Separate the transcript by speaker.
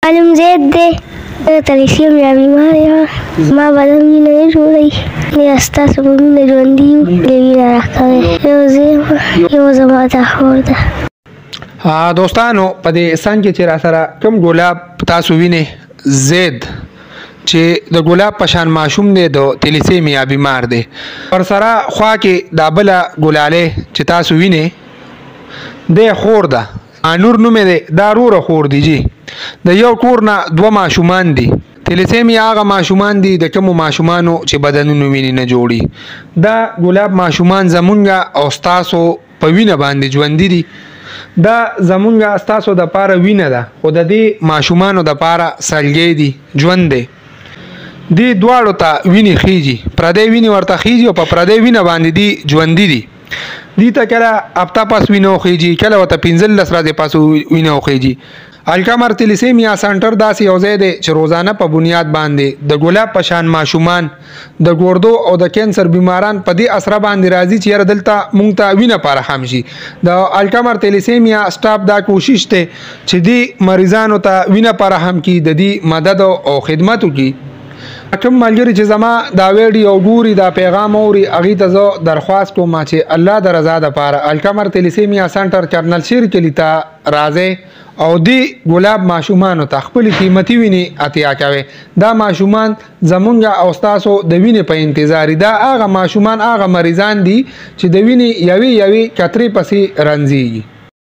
Speaker 1: معلوم زید دی تلیسیم یا بیمار یم ما بدن وینه نه جوړوي نه ستاسو په مینه ژوندي یو وینه راکوئ یو زه یم یو زما دا خور ده.
Speaker 2: دوستانو په دې سنګ کې چې را سره کوم ګلاب تاسو وینئ زید چې د ګلاب په شان ماشوم دی د تلیسیمیا بیمار دی. ورسره خوا کې دا بله ګلالی چې تاسو وینئ دی خور ده نور نومې دی دا روره خور دی جی د یو کور نه دوه ماشومان دي. تلیسیمیا هغه ماشومان دي د کومو ماشومانو چې بدنونو وینې نه جوړي. دا ګلاب ماشومان زمونږ او ستاسو په وینه باندې ژوندي دي. دا زمونږ ستاسو د پاره وینه ده خو د دې ماشومانو د پاره سلګۍ دي ژوند دی. دې دواړو ته وینې خیږي پردی وینې ورته خیږي او په پردی وینه باندې دي ژوندي دي. دې ته کله هفته پس وینه وخیږي کله ورته 15 ورځې پس وینه وخیږي. القمر تلیسیمیا سنټر داسې یو ځای دی چې روزانه په بنیاد باندې د ګلاب په شان ماشومان د ګردو او د کینسر بیماران په دې اسره باندې راځي چې یاره دلته مونږ ته وینه فراهم شي. د القمر تلیسیمیا سټاف دا کوشش دی چې دې مریضانو ته وینه فراهم کړي د دې مدد او خدمت وکړي. کوم ملګري چې زما دا ویډیو ګوري دا پیغام اوري هغې ته زه درخواست کوم چې الله د رضا دپاره القمر تلیسیمیا سنټر چرنل شیر کلي ته راځئ او دی ګلاب ماشومانو ته خپل قیمتي وینې عطیه کوي. دا ماشومان زمونږ او ستاسو د وینې په انتظار دي. دا هغه ماشومان هغه مریضان دي چې د وینې یوې قطرې پسې رنځېږي.